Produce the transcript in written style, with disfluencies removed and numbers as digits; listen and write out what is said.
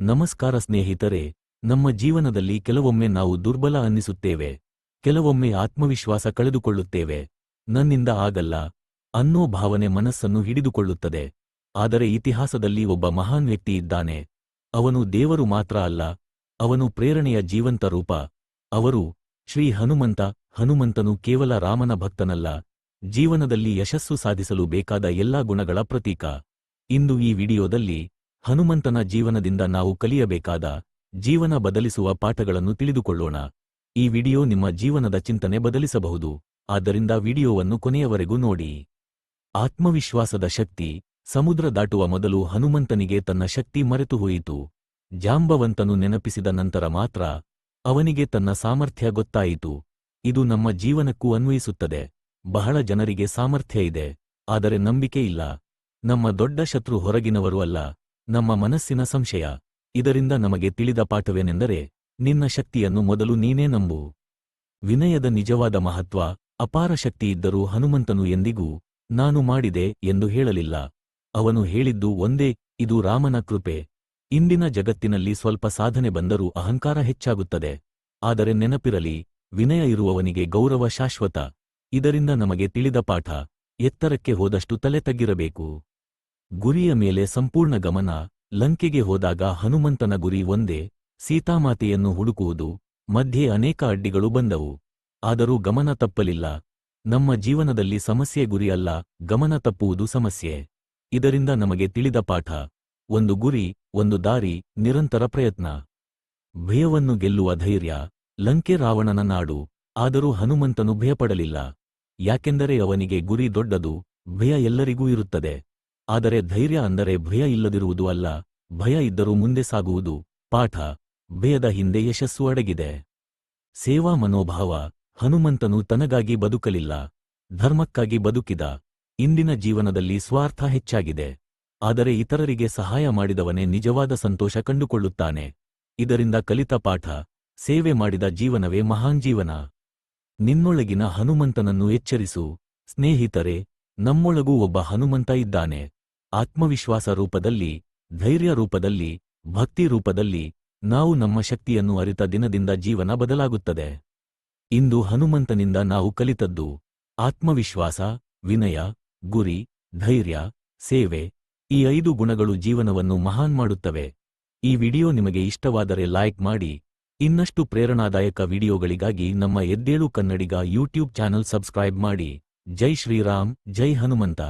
ನಮಸ್ಕಾರ ಸ್ನೇಹಿತರೆ, ನಮ್ಮ ಜೀವನದಲ್ಲಿ ಕೆಲವೊಮ್ಮೆ ನಾವು ದುರ್ಬಲ ಅನ್ನಿಸುತ್ತೇವೆ. ಕೆಲವೊಮ್ಮೆ ಆತ್ಮವಿಶ್ವಾಸ ಕಳೆದುಕೊಳ್ಳುತ್ತೇವೆ. ನನ್ನಿಂದ ಆಗಲ್ಲ ಅನ್ನೋ ಭಾವನೆ ಮನಸ್ಸನ್ನು ಹಿಡಿದುಕೊಳ್ಳುತ್ತದೆ. ಆದರೆ ಇತಿಹಾಸದಲ್ಲಿ ಒಬ್ಬ ಮಹಾನ್ ವ್ಯಕ್ತಿ ಇದ್ದಾನೆ. ಅವನು ದೇವರು ಮಾತ್ರ ಅಲ್ಲ, ಅವನು ಪ್ರೇರಣೆಯ ಜೀವಂತ ರೂಪ. ಅವರು ಶ್ರೀ ಹನುಮಂತ. ಹನುಮಂತನು ಕೇವಲ ರಾಮನ ಭಕ್ತನಲ್ಲ, ಜೀವನದಲ್ಲಿ ಯಶಸ್ಸು ಸಾಧಿಸಲು ಬೇಕಾದ ಎಲ್ಲಾ ಗುಣಗಳ ಪ್ರತೀಕ. ಇಂದು ಈ ವಿಡಿಯೋದಲ್ಲಿ ಹನುಮಂತನ ಜೀವನದಿಂದ ನಾವು ಕಲಿಯಬೇಕಾದ, ಜೀವನ ಬದಲಿಸುವ ಪಾಠಗಳನ್ನು ತಿಳಿದುಕೊಳ್ಳೋಣ. ಈ ವಿಡಿಯೋ ನಿಮ್ಮ ಜೀವನದ ಚಿಂತನೆ ಬದಲಿಸಬಹುದು, ಆದ್ದರಿಂದ ವಿಡಿಯೋವನ್ನು ಕೊನೆಯವರೆಗೂ ನೋಡಿ. ಆತ್ಮವಿಶ್ವಾಸದ ಶಕ್ತಿ. ಸಮುದ್ರ ದಾಟುವ ಮೊದಲು ಹನುಮಂತನಿಗೆ ತನ್ನ ಶಕ್ತಿ ಮರೆತುಹೋಯಿತು. ಜಾಂಬವಂತನು ನೆನಪಿಸಿದ ನಂತರ ಮಾತ್ರ ಅವನಿಗೆ ತನ್ನ ಸಾಮರ್ಥ್ಯ ಗೊತ್ತಾಯಿತು. ಇದು ನಮ್ಮ ಜೀವನಕ್ಕೂ ಅನ್ವಯಿಸುತ್ತದೆ. ಬಹಳ ಜನರಿಗೆ ಸಾಮರ್ಥ್ಯ ಇದೆ, ಆದರೆ ನಂಬಿಕೆ ಇಲ್ಲ. ನಮ್ಮ ದೊಡ್ಡ ಶತ್ರು ಹೊರಗಿನವರು ಅಲ್ಲ, ನಮ್ಮ ಮನಸ್ಸಿನ ಸಂಶಯ. ಇದರಿಂದ ನಮಗೆ ತಿಳಿದ ಪಾಠವೇನೆಂದರೆ, ನಿನ್ನ ಶಕ್ತಿಯನ್ನು ಮೊದಲು ನೀನೇ ನಂಬು. ವಿನಯದ ನಿಜವಾದ ಮಹತ್ವ. ಅಪಾರ ಶಕ್ತಿಯಿದ್ದರೂ ಹನುಮಂತನು ಎಂದಿಗೂ ನಾನು ಮಾಡಿದೆ ಎಂದು ಹೇಳಲಿಲ್ಲ. ಅವನು ಹೇಳಿದ್ದು ಒಂದೇ, ಇದು ರಾಮನ ಕೃಪೆ. ಇಂದಿನ ಜಗತ್ತಿನಲ್ಲಿ ಸ್ವಲ್ಪ ಸಾಧನೆ ಬಂದರೂ ಅಹಂಕಾರ ಹೆಚ್ಚಾಗುತ್ತದೆ. ಆದರೆ ನೆನಪಿರಲಿ, ವಿನಯ ಇರುವವನಿಗೆ ಗೌರವ ಶಾಶ್ವತ. ಇದರಿಂದ ನಮಗೆ ತಿಳಿದ ಪಾಠ, ಎತ್ತರಕ್ಕೆ ಹೋದಷ್ಟು ತಲೆ ತಗ್ಗಿರಬೇಕು. ಗುರಿಯ ಮೇಲೆ ಸಂಪೂರ್ಣ ಗಮನ. ಲಂಕೆಗೆ ಹೋದಾಗ ಹನುಮಂತನ ಗುರಿ ಒಂದೇ, ಸೀತಾಮಾತೆಯನ್ನು ಹುಡುಕುವುದು. ಮಧ್ಯೆ ಅನೇಕ ಅಡ್ಡಿಗಳು ಬಂದವು, ಆದರೂ ಗಮನ ತಪ್ಪಲಿಲ್ಲ. ನಮ್ಮ ಜೀವನದಲ್ಲಿ ಸಮಸ್ಯೆ ಗುರಿ ಅಲ್ಲ, ಗಮನ ತಪ್ಪುವುದು ಸಮಸ್ಯೆ. ಇದರಿಂದ ನಮಗೆ ತಿಳಿದ ಪಾಠ, ಒಂದು ಗುರಿ, ಒಂದು ದಾರಿ, ನಿರಂತರ ಪ್ರಯತ್ನ. ಭಯವನ್ನು ಗೆಲ್ಲುವ ಧೈರ್ಯ. ಲಂಕೆ ರಾವಣನ ನಾಡು, ಆದರೂ ಹನುಮಂತನು ಭಯಪಡಲಿಲ್ಲ. ಯಾಕೆಂದರೆ ಅವನಿಗೆ ಗುರಿ ದೊಡ್ಡದು. ಭಯ ಎಲ್ಲರಿಗೂ ಇರುತ್ತದೆ, ಆದರೆ ಧೈರ್ಯ ಅಂದರೆ ಭಯ ಇಲ್ಲದಿರುವುದು ಅಲ್ಲ, ಭಯ ಇದ್ದರೂ ಮುಂದೆ ಸಾಗುವುದು. ಪಾಠ, ಭಯದ ಹಿಂದೆ ಯಶಸ್ಸು ಅಡಗಿದೆ. ಸೇವಾ ಮನೋಭಾವ. ಹನುಮಂತನು ತನಗಾಗಿ ಬದುಕಲಿಲ್ಲ, ಧರ್ಮಕ್ಕಾಗಿ ಬದುಕಿದ. ಇಂದಿನ ಜೀವನದಲ್ಲಿ ಸ್ವಾರ್ಥ ಹೆಚ್ಚಾಗಿದೆ, ಆದರೆ ಇತರರಿಗೆ ಸಹಾಯ ಮಾಡಿದವನೇ ನಿಜವಾದ ಸಂತೋಷ ಕಂಡುಕೊಳ್ಳುತ್ತಾನೆ. ಇದರಿಂದ ಕಲಿತ ಪಾಠ, ಸೇವೆ ಮಾಡಿದ ಜೀವನವೇ ಮಹಾನ್ ಜೀವನ. ನಿನ್ನೊಳಗಿನ ಹನುಮಂತನನ್ನು ಎಚ್ಚರಿಸು. ಸ್ನೇಹಿತರೆ, ನಮ್ಮೊಳಗೂ ಒಬ್ಬ ಹನುಮಂತ ಇದ್ದಾನೆ. ಆತ್ಮವಿಶ್ವಾಸ ರೂಪದಲ್ಲಿ, ಧೈರ್ಯ ರೂಪದಲ್ಲಿ, ಭಕ್ತಿ ರೂಪದಲ್ಲಿ. ನಾವು ನಮ್ಮ ಶಕ್ತಿಯನ್ನು ಅರಿತ ದಿನದಿಂದ ಜೀವನ ಬದಲಾಗುತ್ತದೆ. ಇಂದು ಹನುಮಂತನಿಂದ ನಾವು ಕಲಿತದ್ದು, ಆತ್ಮವಿಶ್ವಾಸ, ವಿನಯ, ಗುರಿ, ಧೈರ್ಯ, ಸೇವೆ. ಈ 5 ಗುಣಗಳು ಜೀವನವನ್ನು ಮಹಾನ್ ಮಾಡುತ್ತವೆ. ಈ ವಿಡಿಯೋ ನಿಮಗೆ ಇಷ್ಟವಾದರೆ ಲೈಕ್ ಮಾಡಿ. ಇನ್ನಷ್ಟು ಪ್ರೇರಣಾದಾಯಕ ವಿಡಿಯೋಗಳಿಗಾಗಿ ನಮ್ಮ ಎದ್ದೇಳು ಕನ್ನಡಿಗ ಯೂಟ್ಯೂಬ್ ಚಾನಲ್ ಸಬ್ಸ್ಕ್ರೈಬ್ ಮಾಡಿ. ಜೈ ಶ್ರೀರಾಮ್, ಜೈ ಹನುಮಂತ.